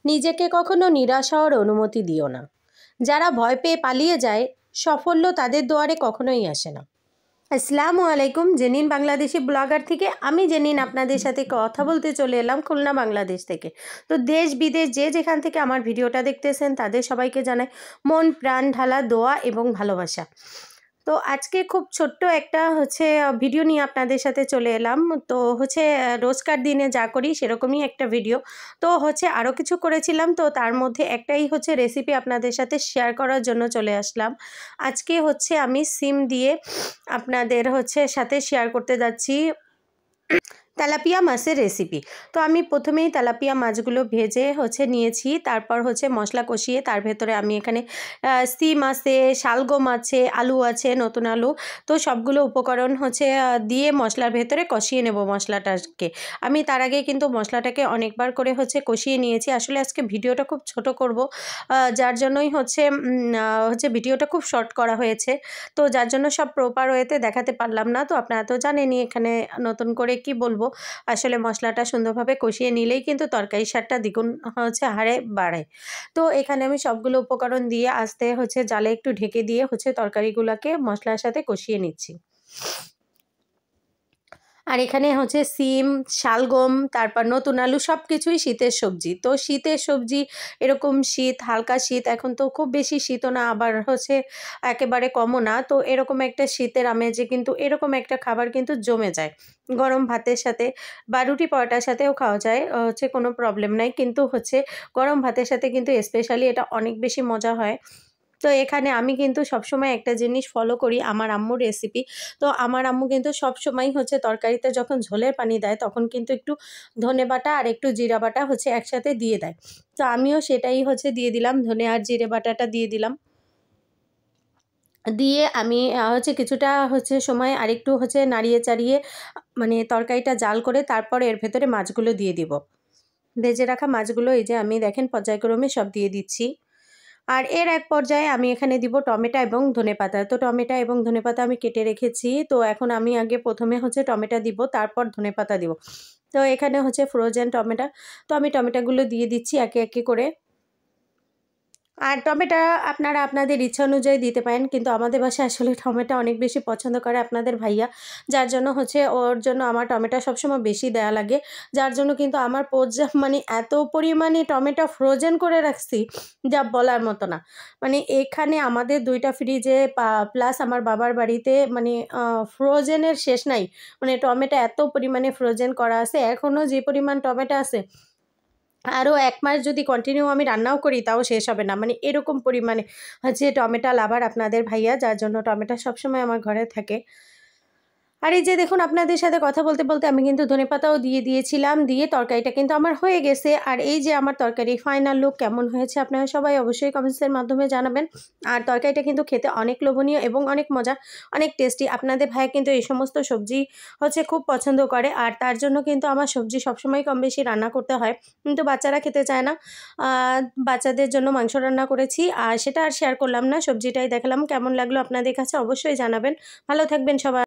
নিজেকে কখনো নিরাশ হওয়ার অনুমতি দিও না। যারা ভয় পেয়ে পালিয়ে যায়, সাফল্য তাদের দুয়ারে কখনোই আসে না। আসসালামু আলাইকুম, জেনিন বাংলাদেশি ব্লগার থেকে আমি জেনিন আপনাদের সাথে কথা বলতে চলে এলাম খুলনা বাংলাদেশ থেকে। তো দেশ বিদেশ যে যেখান থেকে আমার ভিডিওটা দেখতেছেন তাদের সবাইকে জানাই মন প্রাণ ঢালা দোয়া এবং ভালোবাসা। তো আজকে খুব ছোট্ট একটা ভিডিও নিয়ে আপনাদের সাথে চলে এলাম। তো রোজকার দিনে যা করি সেরকমই একটা ভিডিও। তো আরও কিছু করেছিলাম, তো তার মধ্যে একটাই রেসিপি আপনাদের সাথে শেয়ার করার জন্য চলে আসলাম। আজকে আমি সিম দিয়ে আপনাদের সাথে শেয়ার করতে যাচ্ছি তেলাপিয়া মাছের রেসিপি। তো আমি প্রথমেই তেলাপিয়া মাছগুলো ভেজে নিয়েছি, তারপর মশলা কষিয়ে তার ভেতরে আমি এখানে সিম আছে, শালগম আছে, আলু আছে, নতুন আলু, তো সবগুলো উপকরণ দিয়ে মশলার ভেতরে কষিয়ে নেব মশলাটাকে। আমি তার আগে কিন্তু মশলাটাকে অনেকবার করে কষিয়ে নিয়েছি। আসলে আজকে ভিডিওটা খুব ছোট করব, যার জন্যই ভিডিওটা খুব শর্ট করা হয়েছে। তো যার জন্য সব প্রপার ওয়েতে দেখাতে পারলাম না। তো আপনারা তো জানেনই, এখানে নতুন করে কি বলবো, আসলে মশলাটা সুন্দরভাবে কষিয়ে নিলেই কিন্তু তরকারি স্বাদটা দ্বিগুণ হারে বাড়ে। তো এখানে আমি সবগুলো উপকরণ দিয়ে আস্তে জালে একটু ঢেকে দিয়ে তরকারিগুলোকে মশলার সাথে কষিয়ে নিচ্ছি। আর এখানে সিম, শালগম, তারপর নতুন আলু সব কিছুই শীতের সবজি। তো শীতের সবজি, এরকম শীত, হালকা শীত, এখন তো খুব বেশি শীতও না, আবার একেবারে কমও না। তো এরকম একটা শীতের আমেজে কিন্তু এরকম একটা খাবার কিন্তু জমে যায়। গরম ভাতের সাথে বা রুটি পরোটার সাথেও খাওয়া যায়, কোনো প্রবলেম নাই। কিন্তু গরম ভাতের সাথে কিন্তু স্পেশালি এটা অনেক বেশি মজা হয়। তো এখানে আমি কিন্তু সবসময় একটা জিনিস ফলো করি, আমার আম্মুর রেসিপি। তো আমার আম্মু কিন্তু সবসময় তরকারিতে যখন ঝোলের পানি দেয় তখন কিন্তু একটু ধনে বাটা আর একটু জিরা বাটা একসাথে দিয়ে দেয়। তো আমিও সেটাই দিয়ে দিলাম, ধনে আর জিরে বাটাটা দিয়ে দিলাম। দিয়ে আমি কিছুটা সময় আরেকটু নাড়িয়ে চাড়িয়ে মানে তরকারিটা জাল করে তারপর এর ভেতরে মাছগুলো দিয়ে দিব। ভেজে রাখা মাছগুলো এই যে আমি দেখেন পর্যায়ক্রমে সব দিয়ে দিচ্ছি। আর এর এক পর্যায়ে আমি এখানে দিব টমেটো এবং ধনেপাতা। তো টমেটো এবং ধনেপাতা আমি কেটে রেখেছি। তো এখন আমি আগে প্রথমে টমেটো দিব, তারপর ধনেপাতা দিব। তো এখানে ফ্রোজেন টমেটো। তো আমি টমেটোগুলো দিয়ে দিচ্ছি একে একে করে। আর টমেটো আপনারা আপনাদের ইচ্ছা অনুযায়ী দিতে পারেন, কিন্তু আমাদের বাসায় আসলে টমেটো অনেক বেশি পছন্দ করে আপনাদের ভাইয়া, যার জন্য ওর জন্য আমার টমেটো সবসময় বেশি দেয়া লাগে। যার জন্য কিন্তু আমার মানে এত পরিমাণে টমেটো ফ্রোজেন করে রাখছি যা বলার মতো না। মানে এখানে আমাদের 2টা ফ্রিজে প্লাস আমার বাবার বাড়িতে মানে ফ্রোজেনের শেষ নাই। মানে টমেটো এত পরিমাণে ফ্রোজেন করা আছে, এখনও যে পরিমাণ টমেটো আছে আরও 1 মাস যদি কন্টিনিউ আমি রান্নাও করি তাও শেষ হবে না। মানে এরকম পরিমাণে টমেটো লাভার আপনাদের ভাইয়া, যার জন্য টমেটো সবসময় আমার ঘরে থাকে। আর এই যে দেখুন, আপনাদের সাথে কথা বলতে বলতে আমি কিন্তু ধনেপাতাও দিয়ে দিয়েছিলাম, দিয়ে তরকারিটা কিন্তু আমার হয়ে গেছে। আর এই যে আমার তরকারি ফাইনাল লুক কেমন হয়েছে আপনারা সবাই অবশ্যই কমেন্টসের মাধ্যমে জানাবেন। আর তরকারিটা কিন্তু খেতে অনেক লোভনীয় এবং অনেক মজা, অনেক টেস্টি। আপনাদের ভাইয়া কিন্তু এই সমস্ত সবজি খুব পছন্দ করে, আর তার জন্য কিন্তু আমার সবজি সবসময় কম বেশি রান্না করতে হয়, কিন্তু বাচ্চারা খেতে চায় না। বাচ্চাদের জন্য মাংস রান্না করেছি, আর সেটা আর শেয়ার করলাম না, সবজিটাই দেখালাম। কেমন লাগলো আপনাদের কাছে অবশ্যই জানাবেন। ভালো থাকবেন সবাই।